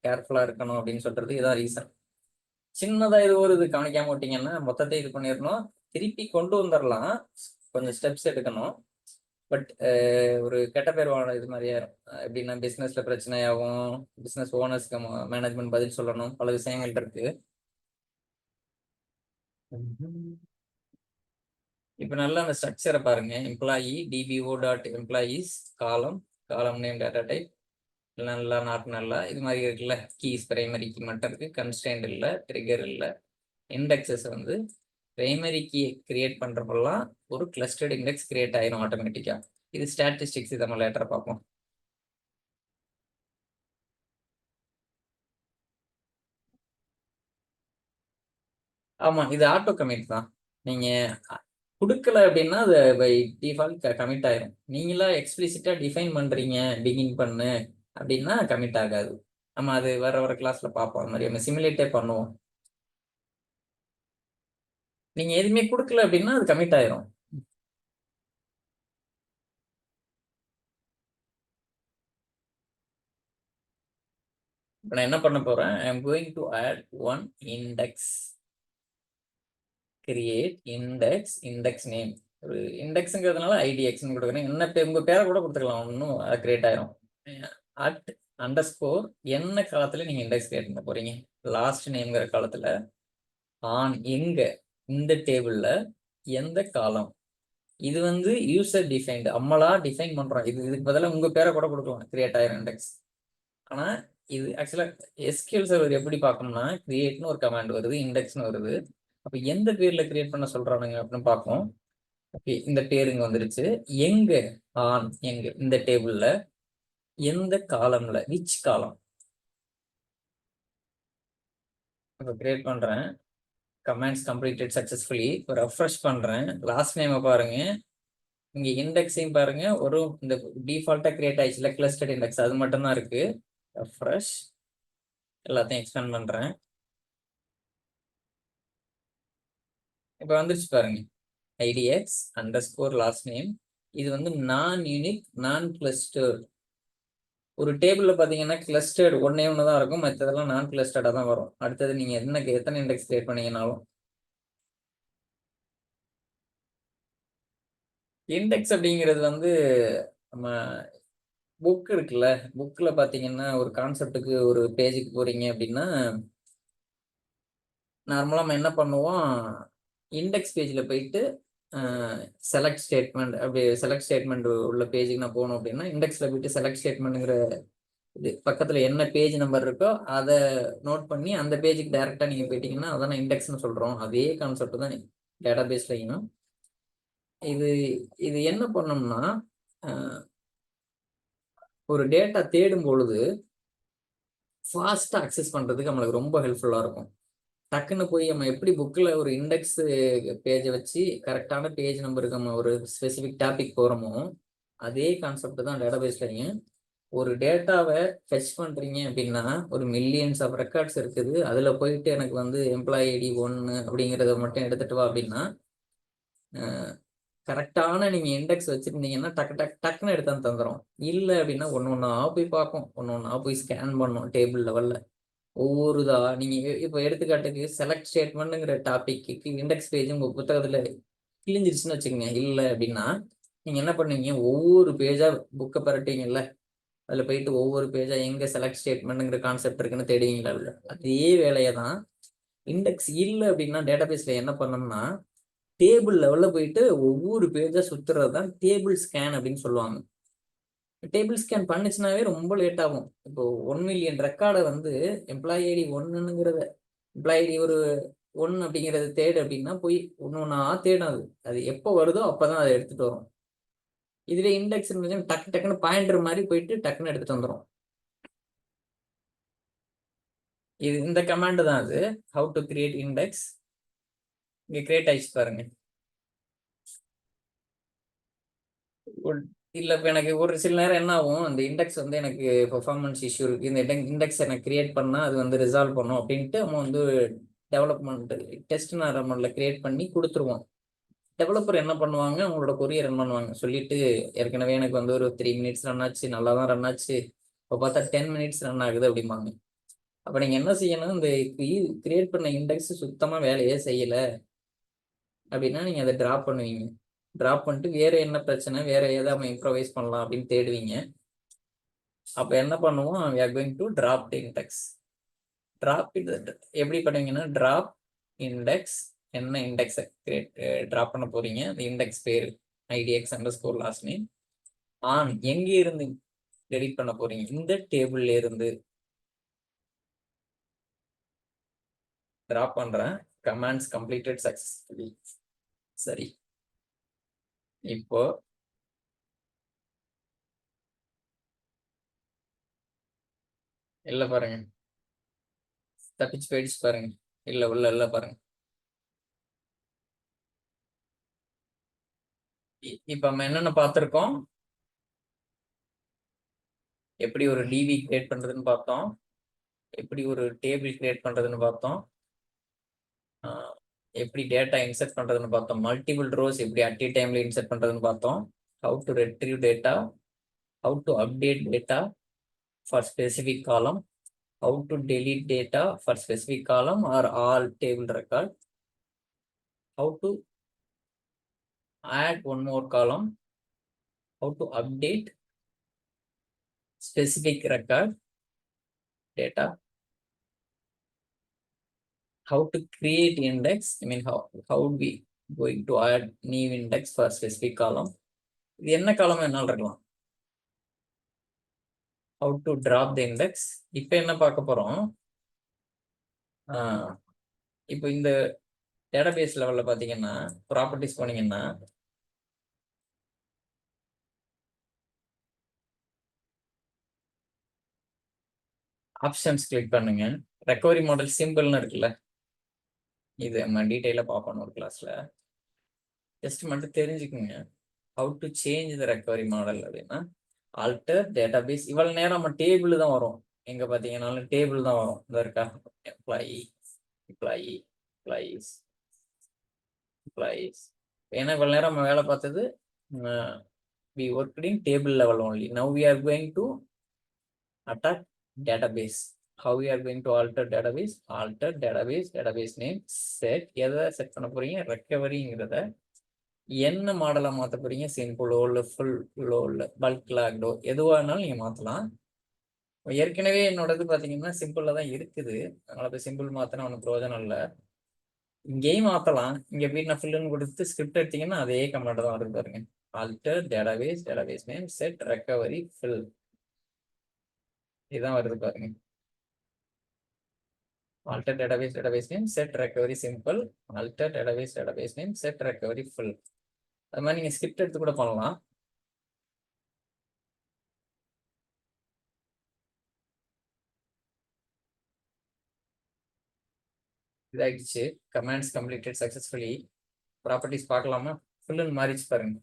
கேர்ஃபுல்லா இருக்கணும் அப்படின்னு சொல்றது இதான் ரீசன். சின்னதா இது ஒரு இது கவனிக்காம விட்டீங்கன்னா மொத்தத்தை இது பண்ணிடணும், திருப்பி கொண்டு வந்துடலாம், கொஞ்சம் ஸ்டெப்ஸ் எடுக்கணும். பட் ஒரு கெட்ட பேர் வாழ இது மாதிரியே எப்படின்னா பிஸ்னஸ்ல பிரச்சனையாகும், பிஸ்னஸ் ஓனர்ஸ்க்கு மேனேஜ்மெண்ட் பதில் சொல்லணும், பல விஷயங்கள் இருக்கு. இப்போ நல்லா அந்த ஸ்ட்ரக்சரை பாருங்க. எம்ப்ளாயி டிபிஓ டாட் எம்ப்ளாயீஸ் காலம், காலம் நேம் டேட்டா டைப் நல்லா நாட் நல்லா இது மாதிரி இருக்குல்ல. கீஸ் பிரைமரி கீ மட்டும் இருக்கு, கன்ஸ்டன்ட் இல்லை, ட்ரிகர் இல்லை. இண்டெக்ஸஸ் வந்து பிரைமரி கீ கிரியேட் பண்றப்பெல்லாம் ஒரு கிளஸ்டர்ட் இண்டெக்ஸ் கிரியேட் ஆயிரும் ஆட்டோமேட்டிக்கா. இது ஸ்டாட்டிஸ்டிக்ஸ், இதை நம்ம லேட்டரா பார்ப்போம். ஆமா, இது ஆட்டோ கமிட் தான். நீங்க கொடுக்கல அப்படின்னா அது பை டிஃபால்ட் கமிட் ஆயிரும். நீங்களா எக்ஸ்பிளிசிட்டா டிஃபைன் பண்றீங்க பிகின் பண்ணு அப்படின்னா கமிட் ஆகாது. நம்ம அது வர வர கிளாஸ்ல பார்ப்போம். அது மாதிரி நம்ம சிமுலேட்டே பண்ணுவோம். நீங்க எதுவுமே கொடுக்கல அப்படின்னா அது கமிட் ஆயிரும். இப்போ நான் என்ன பண்ண போறேன், I am going to add one index, create index, index name. ஒரு இண்டெக்ஸுங்கிறதுனால ஐடிஎக்ஸ்னு கொடுக்குறேன். என்ன உங்க பேரை கூட கொடுத்துக்கலாம், ஒன்றும் கிரியேட் ஆயிரும். அட் அண்டர்ஸ்கோர் என்ன காலத்துல நீங்க இண்டெக்ஸ் கிரியேட் பண்ண போறீங்க, லாஸ்ட் நேம்ங்கிற காலத்துல, ஆன் எங்க இந்த டேபிள்ல எந்த காலம். இது வந்து யூசர் டிஃபைன்டு, நம்மளா டிஃபைன் பண்றோம். இதுக்கு பதிலாக உங்க பேரை கூட கொடுக்கலாம், கிரியேட் ஆயிரும் இண்டெக்ஸ். ஆனா இது ஆக்சுவலா எஸ்கியூஎல் சர்வர் எப்படி பார்க்கணும்னா, கிரியேட்னு ஒரு கமாண்ட் வருது, இண்டெக்ஸ்னு வருது. அப்ப எந்த பேர்ல கிரியேட் பண்ண சொல்றானுங்க அப்படின்னு பார்ப்போம். ஓகே, இந்த பேர் இங்க வந்துருச்சு. எங்க ஆன் எங்க இந்த டேபிள்ல எந்த காலம்ல, விச் காலம். இப்போ கிரியேட் பண்றேன், கமாண்ட்ஸ் கம்ப்ளீட்டட் சக்சஸ்ஃபுல்லி. இப்போ ரெஃப்ரெஷ் பண்றேன், லாஸ்ட் நேமை பாருங்க, இங்க இண்டெக்ஸையும் பாருங்க, ஒரு இந்த டிஃபால்ட்டா கிரியேட் ஆயிடுச்சுல கிளஸ்டர்ட் இண்டெக்ஸ், அது மட்டும் தான் இருக்கு. ரெஃப்ரெஷ், எல்லாத்தையும் எக்ஸ்பேண்ட் பண்றேன். இப்போ வந்துருச்சு பாருங்க, ஐடிஎக்ஸ் அண்டர்ஸ்கோர் லாஸ்ட் நேம். இது வந்து நான் யூனிக் நான் கிளஸ்டர்ட். ஒரு டேபிள்ல பாத்தீங்கன்னா கிளஸ்டர்ட் ஒன்னே ஒன்று தான் இருக்கும், மற்றதெல்லாம் நான் கிளஸ்டர்டா தான் வரும். அடுத்தது நீங்க எத்தனை இண்டெக்ஸ் கிரியேட் பண்ணீங்கன்னாலும். இண்டெக்ஸ் அப்படிங்கிறது வந்து நம்ம புக் இருக்குல்ல, புக்ல பாத்தீங்கன்னா ஒரு கான்செப்டுக்கு ஒரு பேஜுக்கு போறீங்க அப்படின்னா நார்மலா நம்ம என்ன பண்ணுவோம், இண்டெக்ஸ் பேஜில் போயிட்டு செலக்ட் ஸ்டேட்மெண்ட், அப்படி செலக்ட் ஸ்டேட்மெண்ட் உள்ள பேஜுக்கு நான் போகணும் அப்படின்னா இண்டெக்ஸில் போயிட்டு செலக்ட் ஸ்டேட்மெண்ட்டுங்கிற இது பக்கத்தில் என்ன பேஜ் நம்பர் இருக்கோ அதை நோட் பண்ணி அந்த பேஜுக்கு டைரெக்டாக நீங்கள் போயிட்டீங்கன்னா அதான் இண்டெக்ஸ்னு சொல்கிறோம். அதே கான்செப்ட் தான் டேட்டா பேஸ்லையும். இது இது என்ன பண்ணோம்னா, ஒரு டேட்டா தேடும் பொழுது ஃபாஸ்ட்டாக அக்சஸ் பண்ணுறதுக்கு நம்மளுக்கு ரொம்ப ஹெல்ப்ஃபுல்லாக இருக்கும். டக்குன்னு போய் நம்ம எப்படி புக்கில் ஒரு இண்டெக்ஸ் பேஜை வச்சு கரெக்டான பேஜ் நம்பருக்கு நம்ம ஒரு ஸ்பெசிஃபிக் டாபிக் போகிறோமோ அதே கான்செப்ட் தான் டேட்டாபேஸ்லையும். ஒரு டேட்டாவை ஃபெச் பண்ணுறீங்க அப்படின்னா ஒரு மில்லியன்ஸ் ஆஃப் ரெக்கார்ட்ஸ் இருக்குது, அதில் போயிட்டு எனக்கு வந்து எம்ப்ளாயி ஐடி 1 அப்படிங்கிறத மட்டும் எடுத்துட்டு வா அப்படின்னா கரெக்டான நீங்கள் இண்டெக்ஸ் வச்சுருந்தீங்கன்னா டக்குன்னு எடுத்து தந்துடும். இல்லை அப்படின்னா ஒன்று ஒன்றா போய் பார்க்கும், ஒன்று ஒன்றா போய் ஸ்கேன் பண்ணும் டேபிள் லெவலில். ஒவ்வொருதா நீங்கள் இப்போ எடுத்துக்காட்டுக்கு செலக்ட் ஸ்டேட்மெண்ட்டுங்கிற டாபிக்கு இண்டெக்ஸ் பேஜ் உங்கள் புத்தகத்தில் கிழிஞ்சிருச்சுன்னு வச்சுக்கோங்க. இல்லை அப்படின்னா நீங்கள் என்ன பண்ணுவீங்க, ஒவ்வொரு பேஜாக புக்கை பரட்டிங்கல்ல, அதில் போயிட்டு ஒவ்வொரு பேஜாக எங்கே செலக்ட் ஸ்டேட்மெண்ட்டுங்கிற கான்செப்ட் இருக்குன்னு தேடுவீங்களா? இல்லை, அதே வேலையை தான் இண்டெக்ஸ் இல்லை அப்படின்னா டேட்டாபேஸில் என்ன பண்ணோம்னா டேபிள் லெவலில் போயிட்டு ஒவ்வொரு பேஜாக சுற்றுறது தான் டேபிள் ஸ்கேன் அப்படின்னு சொல்லுவாங்க. டேபிள் ஸ்கேன் பண்ணுச்சுனாவே ரொம்ப லேட் ஆகும். இப்போ 1 மில்லியன் ரெக்கார்டை வந்து எம்ப்ளாயி ஐடி 1ங்கிறத, எம்ப்ளாயி ஐடி ஒரு 1 அப்படிங்கிறது தேடு அப்படின்னா போய் ஒன்று ஒன்றா தேடும். அது எப்போ வருதோ அப்போதான் அதை எடுத்துட்டு வரும். இதுவே இண்டெக்ஸ் டக்குன்னு பாயிண்டர் மாதிரி போயிட்டு டக்குன்னு எடுத்துட்டு வந்துடும். இது இந்த கமாண்ட் தான் அது, ஹவு டு கிரியேட் இண்டெக்ஸ். இங்கே கிரியேட் ஆயிடுச்சு பாருங்க. இல்லை, இப்போ எனக்கு ஒரு சில நேரம் என்ன ஆகும், அந்த இண்டெக்ஸ் வந்து எனக்கு பெர்ஃபார்மன்ஸ் இஷ்யூ இருக்குது, இந்த இண்டெக்ஸ் எனக்கு கிரியேட் பண்ணால் அது வந்து ரிசால்வ் பண்ணும் அப்படின்ட்டு நம்ம வந்து டெவலப்மெண்ட் டெஸ்ட் நம்மள கிரியேட் பண்ணி கொடுத்துருவோம். டெவலப்பர் என்ன பண்ணுவாங்க, அவங்களோட கொரியர் ரன் பண்ணுவாங்க, சொல்லிட்டு ஏற்கனவே எனக்கு வந்து ஒரு 3 மினிட்ஸ் ரன் ஆச்சு, நல்லா தான் ரன் ஆச்சு, இப்போ பார்த்தா 10 மினிட்ஸ் ரன் ஆகுது அப்படிம்பாங்க. அப்ப நீங்க என்ன செய்யணும், இந்த கிரியேட் பண்ண இண்டெக்ஸ் சுத்தமா வேலையே செய்யல அப்படின்னா நீங்க அதை டிராப் பண்ணுவீங்க. டிராப் பண்ணிட்டு வேற என்ன பிரச்சனை, வேற ஏதாவது இம்ப்ரவைஸ் பண்ணலாம் அப்படின்னு தேடுவீங்க. அப்ப என்ன பண்ணுவோம், we are going to drop the index. Drop எப்படி பண்ணுவீங்கன்னா, டிராப் இண்டெக்ஸ், என்ன இண்டெக்ஸை டிராப் பண்ண போறீங்க, அந்த இண்டெக்ஸ் பேரு idx underscore last name on எங்க இருந்து டெலிட் பண்ண போறீங்க, இந்த டேபிள்ல இருந்து டிராப் பண்றேன். Commands completed successfully. சரி, இப்போ இல்ல பாருங்க, தப்பிச்சு போயிடுச்சு பாருங்க. இல்ல உள்ள இல்ல பாருங்க. இப்ப நம்ம என்னென்ன பார்த்திருக்கோம், எப்படி ஒரு டிவி கிரியேட் பண்றதுன்னு பார்த்தோம், எப்படி ஒரு டேபிள் கிரியேட் பண்றதுன்னு பார்த்தோம், எப்படி டேட்டா இன்சர்ட் பண்றதுன்னு பார்த்தோம், மல்டிபிள் ரோஸ் எப்படி அட் a டைம்ல இன்சர்ட் பண்றதுன்னு பார்த்தோம், how to retrieve data, how to update data for specific column, how to delete data for specific column or all table record, how to add one more column, how to update specific record data, how to create index, I mean how we going to add new index for specific column, இது என்ன காலம் வேணாலும் இருக்கலாம், how to drop the index. இப்போ என்ன பார்க்க போறோம், இப்போ இந்த டேட்டாபேஸ் லெவல்ல பாத்தீங்கன்னா ப்ராப்பர்ட்டிஸ் போனீங்கன்னா ஆப்ஷன்ஸ் கிளிக் பண்ணுங்க. ரெக்கவரி மாடல் சிம்பிள்னு இருக்குல்ல, இது நம்ம டீட்டெயிலா பார்ப்போம் ஒரு கிளாஸ்ல. ஜஸ்ட் மட்டும் தெரிஞ்சுக்குங்க, how to change the recovery model அப்படின்னா ஆல்டர் டேட்டாபேஸ். இவ்வளவு நேரம் நம்ம டேபிள் தான் வரும், எங்க பாத்தீங்கன்னாலும் டேபிள் தான் வரும். இந்த இருக்கா, எம்ப்ளாயி எம்ப்ளாயி எம்ப்ளாயிஸ் எம்ப்ளாயிஸ். ஏன்னா இவ்வளவு நேரம் நம்ம வேலை பார்த்தது we worked in table level only. Now we are going to attack database. How we are going to alter database, alter database, database name set. எதை செட் பண்ண போறீங்க, ரெக்கவரிங்கிறத என்ன மாடலா மாத்த போறீங்க, சிம்பிளோ இல்ல ஃபுல்லோ இல்ல பல்க் லாக்டோ எதுவா இருந்தாலும் நீங்க மாத்தலாம். ஏற்கனவே என்னோடது பாத்தீங்கன்னா சிம்பிள்ல தான் இருக்குது, அதனால போய் சிம்பிள் மாத்தினா ஒன்றும் பிரயோஜனம் இல்லை. இங்கேயும் மாத்தலாம். இங்க போய் நான் ஃபுல்லுன்னு கொடுத்து ஸ்கிரிப்ட் எடுத்தீங்கன்னா அதே கமாண்ட் தான் வருது பாருங்க, alter database, database name set recovery fill, இதுதான் வருது பாருங்க. alter database, database name set recovery simple, alter database, database name set recovery full. அது மாதிரி நீங்க ஸ்கிரிப்ட் எடுத்து கூட பண்ணலாம். இதாகிடுச்சு, கமாண்ட்ஸ் கம்ப்ளீட்டட் சக்சஸ்ஃபுல்லி. ப்ராப்பர்ட்டிஸ் பார்க்கலாமா, ஃபுல்லுன்னு மாறிச்சு பாருங்க.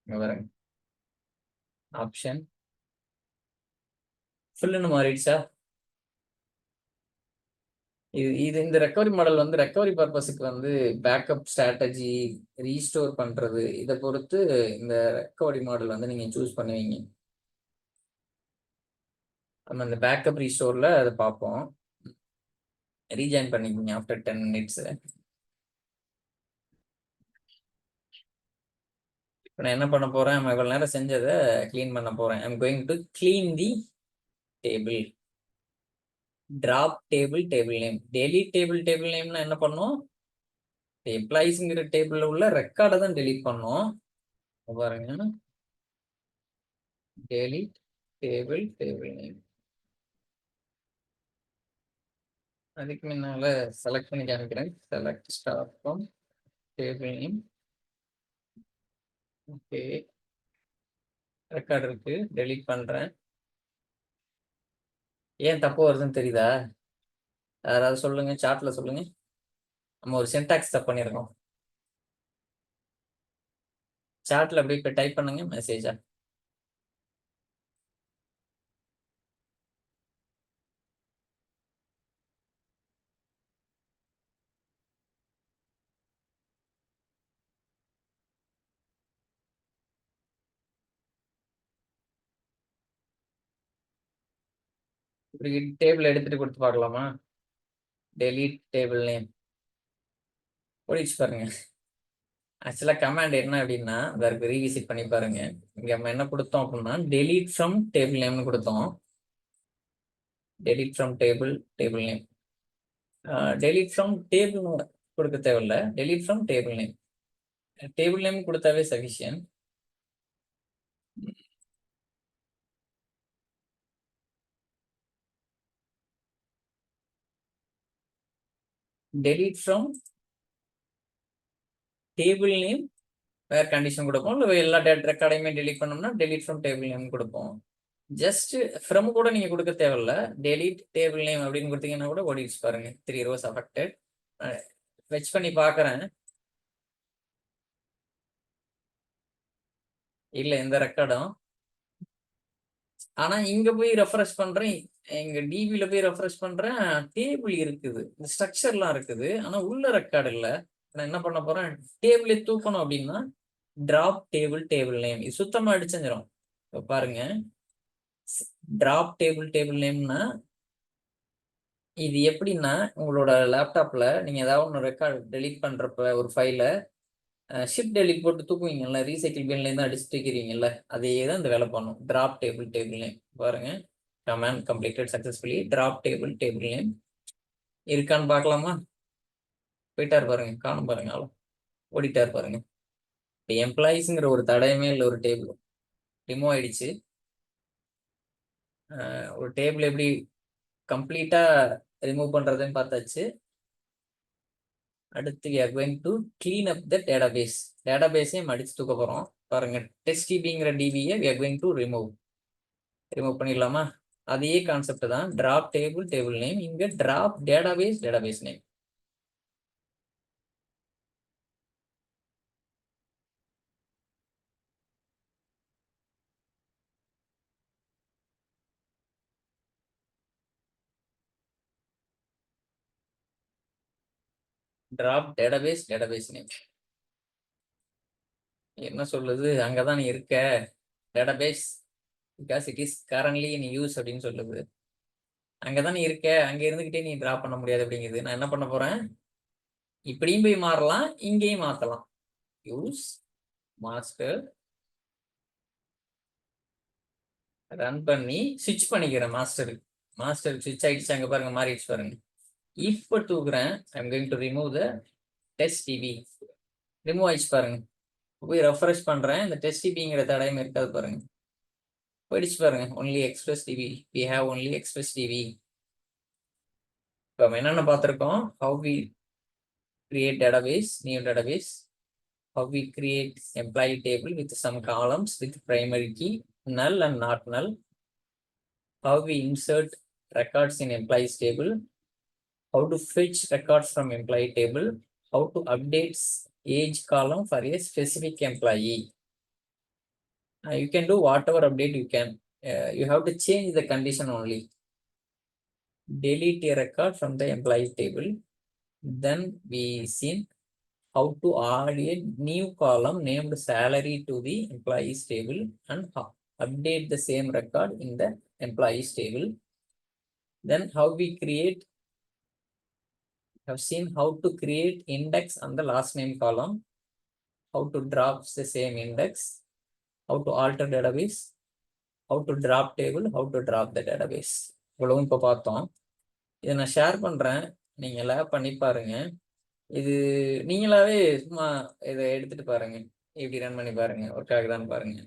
இங்க பாருங்க, ஆப்ஷன் ஃபுல்லுன்னு மாறிடுச்சா. இது இந்த ரெக்கவரி மாடல் வந்து ரெக்கவரி பர்பஸுக்கு வந்து பேக்கப் ஸ்ட்ராட்டஜி, ரீஸ்டோர் பண்றது, இதை பொறுத்து இந்த ரெக்கவரி மாடல் வந்து நீங்க சூஸ் பண்ணுவீங்க. நம்ம இந்த பேக்கப் ரீஸ்டோர்ல அதை பார்ப்போம். ரீஜாயின் பண்ணிக்கோங்க ஆஃப்டர் 10 minutes. இப்போ நான் என்ன பண்ண போறேன், நம்ம இவ்வளவு நேரம் செஞ்சதை கிளீன் பண்ண போறேன். I'm going to clean the table. Drop table, table name, delete table, table நேம்னா என்ன பண்ணும், எம்ப்ளாயிஸ்ங்கிற டேபிள்ல உள்ள ரெக்கார்டை தான் டெலிட் பண்ணும். பாருங்க, டெலிட் டேபிள், டேபிள் நேம். அதுக்கு முன்னால செலக்ட் பண்ணி காமிக்கிறேன், select star from table name. Okay, record இருக்கு, டெலிட் பண்றேன். ஏன் தப்பு வருதுன்னு தெரியுதா, யாராவது சொல்லுங்க, சாட்ல சொல்லுங்க. நம்ம ஒரு சின்டாக்ஸ் தப்பு பண்ணியிருக்கோம். சாட்ல அப்படியே இப்போ டைப் பண்ணுங்க மெசேஜா. இப்படி டேபிள் எடுத்துட்டு கொடுத்து பார்க்கலாமா? டெலீட் டேபிள் நேம் ஓடிச்சு பாருங்க. ஆக்சுவலா கமாண்ட் என்ன அப்படின்னா, அதற்கு ரீவிசிட் பண்ணி பாருங்க. இங்க நம்ம என்ன கொடுத்தோம் அப்படின்னா, டெலீட் ஃப்ரம் டேபிள் நேம்னு கொடுத்தோம். Delete from table name. Delete from table கொடுக்க தேவையில்ல. Delete from table name. Table name கொடுத்தாவே sufficient. Delete from table name வேற கண்டிஷன் கொடுப்போம். இல்லை எல்லா ரெக்கார்டையுமே டெலீட் பண்ணோம்னா டெலீட் ஃப்ரம் டேபிள் நேம் கொடுப்போம். ஜஸ்ட் ஃப்ரம் கூட நீங்க கொடுக்க தேவையில்ல. டெலீட் டேபிள் நேம் அப்படின்னு கொடுத்தீங்கன்னா கூட ஓடிச்சு பாருங்க. 3 rows அஃபெக்டட். ஃபெச் பண்ணி பார்க்குறேன். இல்லை எந்த ரெக்கார்டும். ஆனா இங்க போய் ரெஃப்ரெஷ் பண்றேன். எங்க டிபில போய் ரெஃப்ரெஷ் பண்றேன். டேபிள் இருக்குது, இந்த ஸ்ட்ரக்சர்லாம் இருக்குது. ஆனா உள்ள ரெக்கார்டு இல்லை. நான் என்ன பண்ண போறேன், டேபிளை தூக்கணும் அப்படின்னா டிராப் டேபிள் நேம். இது சுத்தமா அடிச்சிடும். இப்போ பாருங்க, டிராப் டேபிள் நேம்னா இது எப்படின்னா, உங்களோட லேப்டாப்ல நீங்க ஏதாவது ஒன்று ரெக்கார்ட் டெலீட் பண்றப்ப ஒரு ஃபைலை ஷிஃப்ட் டெலீட் போட்டு தூக்குவீங்கல்ல, ரீசைக்கிள் பின்லேருந்து அடிச்சு தூக்கிறீங்கல்ல, அதே தான் இந்த வேலை பண்ணும். டிராப் டேபிள் நேம் பாருங்க. Command completed successfully. Drop table name இருக்கான்னு பார்க்கலாமா? போயிட்டார் பாருங்க, காணும் பாருங்க, ஆளும் ஓடிட்டார் பாருங்க. இப்போ எம்ப்ளாயிஸ்ங்கிற ஒரு தடயமே இல்லை, ஒரு டேபிள் ரிமூவ் ஆயிடுச்சு. ஒரு டேபிள் எப்படி கம்ப்ளீட்டா ரிமூவ் பண்றதுன்னு பார்த்தாச்சு. அடுத்து we are going to clean up the database. டேட்டாபேஸையும் அடிச்சு தூக்க போறோம். பாருங்க, டெஸ்ட் டிபிங்கிற டிபியை we are going to remove பண்ணிடலாமா? அதே கான்செப்ட் தான். Drop table name. இங்க drop database name. Drop database name என்ன சொல்லுது? அங்கதான் நீ இருக்க, database because it is currently in use அப்படின்னு சொல்லுது. அங்கதான் நீ இருக்க, அங்க இருந்துகிட்டே நீ டிராப் பண்ண முடியாது அப்படிங்குது. நான் என்ன பண்ண போறேன், இப்படியும் போய் மாறலாம், இங்கேயும் மாத்தலாம். யூஸ் மாஸ்டர் ரன் பண்ணி ஸ்விட்ச் பண்ணிக்கிறேன். மாஸ்டர் ஸ்விட்ச் ஆயிடுச்சு. அங்க பாருங்க, மாறிடுச்சு பாருங்க. இப்ப தூக்குறேன். I'm going to remove the test DB. Remove ஆயிடுச்சு பாருங்க. போய் ரெஃப்ரெஷ் பண்றேன். இந்த டெஸ்ட் டிபிங்கிற தடயம் இருக்காது பாருங்க, போயிடுச்சு பாருங்க. Only express DB. We have only express DB. இப்போ நம்ம என்னென்ன பார்த்துருக்கோம்? How we create database, new database, how we create employee table with some columns with primary key, null and not null, how we insert records in employees table, how to fetch records from employee table, how to update age column for a specific employee. You can do whatever update you can. You have to change the condition only. Delete a record from the employee table. Then we seen how to add a new column named salary to the employees table and update the same record in the employees table. Then how we have seen how to create index on the last name column, how to drop the same index, how to alter database, how to drop table, how to drop the database. இவ்வளவும் இப்போ பார்த்தோம். இதை நான் share பண்றேன், நீங்க lab பண்ணி பாருங்க. இது நீங்களாவே சும்மா இதை எடுத்துட்டு பாருங்க, இப்படி ரன் பண்ணி பாருங்க, ஒர்க் ஆகுதான்னு பாருங்க.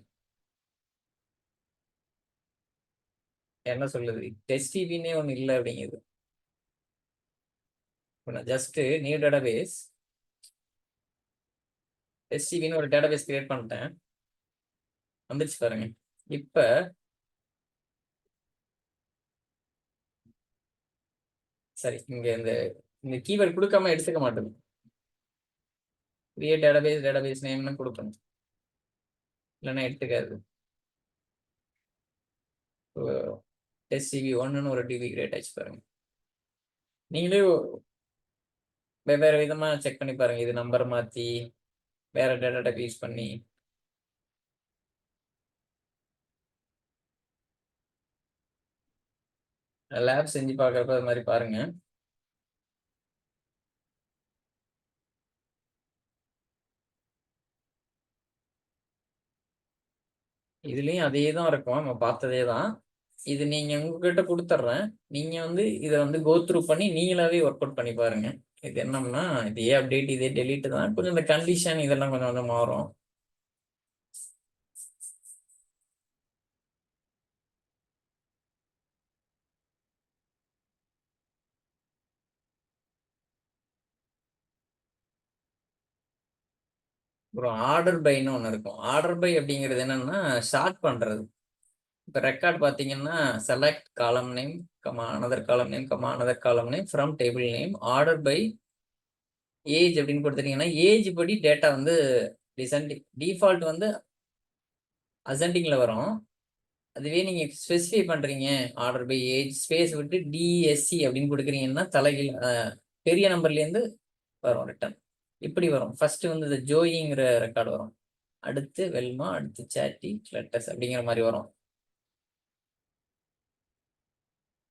என்ன சொல்லுது, டெஸ்ட் டிபின்னே ஒன்று இல்லை அப்படிங்குது. இப்போ நான் ஜஸ்ட் நியூ டேட்டாபேஸ் டெஸ்ட் டிபின்னு ஒரு டேட்டாபேஸ் கிரியேட் பண்ணிட்டேன். வந்துருச்சு பாருங்க. இப்போ சரி, இங்க இந்த கீவேர்ட் கொடுக்காம எடுத்துக்க மாட்டேங்குது. கிரியேட் டேட்டாபேஸ் நேம்னு கொடுக்கணும், இல்லைன்னா எடுத்துக்காது. டெஸ்ட் டிபி 1ன்னு ஒரு டிபி கிரியேட் ஆச்சு பாருங்க. நீங்களே வெவ்வேறு விதமா செக் பண்ணி பாருங்க. இது நம்பர் மாத்தி வேற டேட்டா டைப் யூஸ் பண்ணி. லேப் செஞ்சு பார்க்குறப்ப அது மாதிரி பாருங்க. இதுலயும் அதே தான் இருக்கும், நம்ம பார்த்ததே தான். இது நீங்க உங்ககிட்ட கொடுத்துட்றேன். நீங்க வந்து இதை வந்து கோ த்ரூ பண்ணி நீங்களாவே ஒர்க் அவுட் பண்ணி பாருங்க. இது என்னம்னா இதே அப்டேட் இதே டெலீட் தான், கொஞ்சம் இந்த கண்டிஷன் இதெல்லாம் கொஞ்சம் கொஞ்சம் மாறும். அப்புறம் ஆர்டர் பைன்னு ஒன்று இருக்கும். ஆர்டர் பை அப்படிங்கிறது என்னன்னா ஷார்ட் பண்றது. இப்போ ரெக்கார்ட் பார்த்தீங்கன்னா select column name comma another column name comma another column name from table name order by age அப்படின்னு கொடுத்துட்டீங்கன்னா ஏஜ் படி டேட்டா வந்து டிஃபால்ட் வந்து அசெண்டிங்ல வரும். அதுவே நீங்க ஸ்பெசிஃபை பண்றீங்க ஆர்டர் பை ஏஜ் ஸ்பேஸ் விட்டு டிஎஸ்சி அப்படின்னு கொடுக்குறீங்கன்னா தலைகீழ் பெரிய நம்பர்ல இருந்து வரும் ரிட்டர்ன். இப்படி வரும். ஃபர்ஸ்ட் வந்து இந்த ஜோயிங்கிற ரெக்கார்டு வரும், அடுத்து வெல்மா, அடுத்து சாட்டி லெட்டஸ் அப்படிங்கிற மாதிரி வரும்.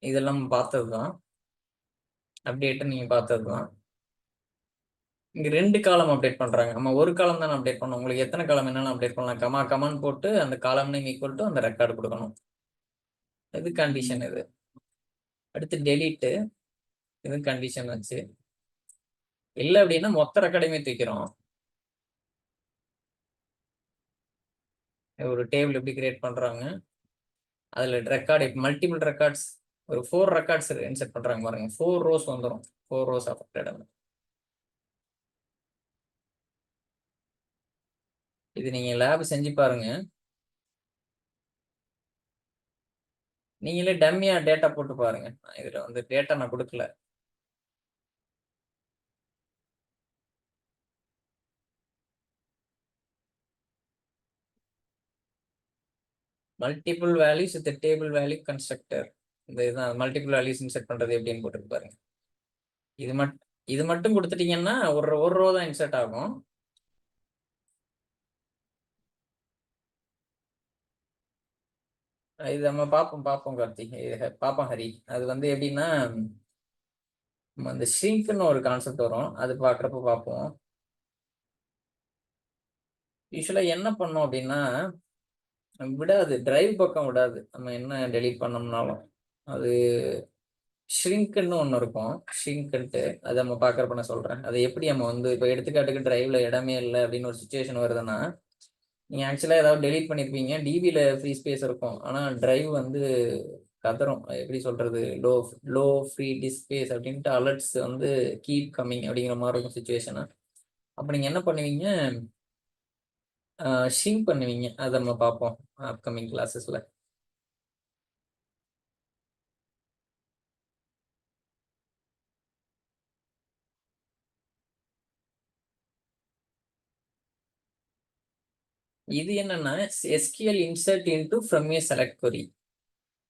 இதெல்லாம் பார்த்தது தான், அப்டேட் நீங்க பார்த்தது தான். இங்க 2 காலம் அப்டேட் பண்றாங்க. நம்ம ஒரு காலம் தானே அப்டேட் பண்ணோம். உங்களுக்கு எத்தனை காலம் என்னன்னு அப்டேட் பண்ணலாம். கமா கமான்னு போட்டு அந்த காலம் நேம் ஈக்குவல் டு அந்த ரெக்கார்டு கொடுக்கணும். இது கண்டிஷன். இது அடுத்து டெலீட்டு, இது கண்டிஷன் வச்சு. இல்லை அப்படின்னா மொத்த ரெக்கார்டையுமே தூக்கிறோம். ஒரு டேபிள் எப்படி கிரியேட் பண்றாங்க, அதுல ரெக்கார்டு மல்டிபிள் ரெக்கார்ட்ஸ் ஒரு 4 ரெக்கார்ட்ஸ் இன்செர்ட் பண்றாங்க பாருங்க. 4 ரோஸ் வந்துடும், 4 ரோஸ் அஃபெக்டட். இது நீங்க லேப் செஞ்சு பாருங்க. நீங்களே டம்மியா டேட்டா போட்டு பாருங்க. இதுல வந்து டேட்டா நான் கொடுக்கல. Multiple values with table value constructor. இந்த இதுதான் மல்டிபிள் வேல்யூஸ் இன்செர்ட் பண்றது எப்படின்னு போட்டு பாருங்க. இது மட்டும் கொடுத்துட்டீங்கன்னா ஒரு ரோ தான் இன்செர்ட் ஆகும். இது நம்ம பார்ப்போம் கார்த்திக், பார்ப்போம் ஹரி. அது வந்து எப்படின்னா அந்த ஷ்ரிங்க்னு ஒரு கான்செப்ட் வரும், அது பார்க்குறப்ப பார்ப்போம். யூஸ்வலா என்ன பண்ணோம் அப்படின்னா விடாது, டிரைவ் பக்கம் விடாது. நம்ம என்ன டெலீட் பண்ணோம்னாலும் அது ஷ்ரிங்க்னு ஒன்று இருக்கும். ஷ்ரிங்க்ன்ட்டு அது நம்ம பார்க்குறப்ப நான் சொல்கிறேன். அது எப்படி நம்ம வந்து இப்போ எடுத்துக்காட்டுக்கு டிரைவ்ல இடமே இல்லை அப்படின்னு ஒரு சுச்சுவேஷன் வருதுன்னா, நீங்கள் ஆக்சுவலாக ஏதாவது டெலீட் பண்ணியிருப்பீங்க, டிபியில் ஃப்ரீ ஸ்பேஸ் இருக்கும், ஆனால் டிரைவ் வந்து கதரும். எப்படி சொல்கிறது, low low free disk space அப்படின்ட்டு அலர்ட்ஸ் வந்து கீப் கம்மிங் அப்படிங்கிற மாதிரி இருக்கும் சுச்சுவேஷனு. அப்போ நீங்கள் என்ன பண்ணுவீங்க, ஷ்ரிங்க் பண்ணுவீங்க. அதை நம்ம பார்ப்போம் அப்கமிங் கிளாஸஸில். இது என்னன்னா SQL insert into from a select query.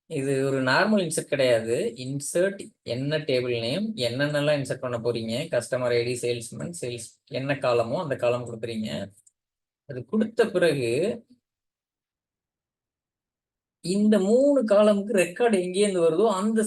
இது ஒரு நார்மல் இன்சர்ட் கிடையாது. இன்சர்ட் என்ன டேபிள் நேம் என்னென்னலாம் இன்சர்ட் பண்ண போறீங்க, கஸ்டமர் ஐடி, சேல்ஸ்மேன், சேல்ஸ் என்ன காலமோ அந்த காலம் கொடுக்குறீங்க. அது கொடுத்த பிறகு இந்த 3 காலமுக்கு ரெக்கார்டு எங்கேருந்து வருதோ அந்த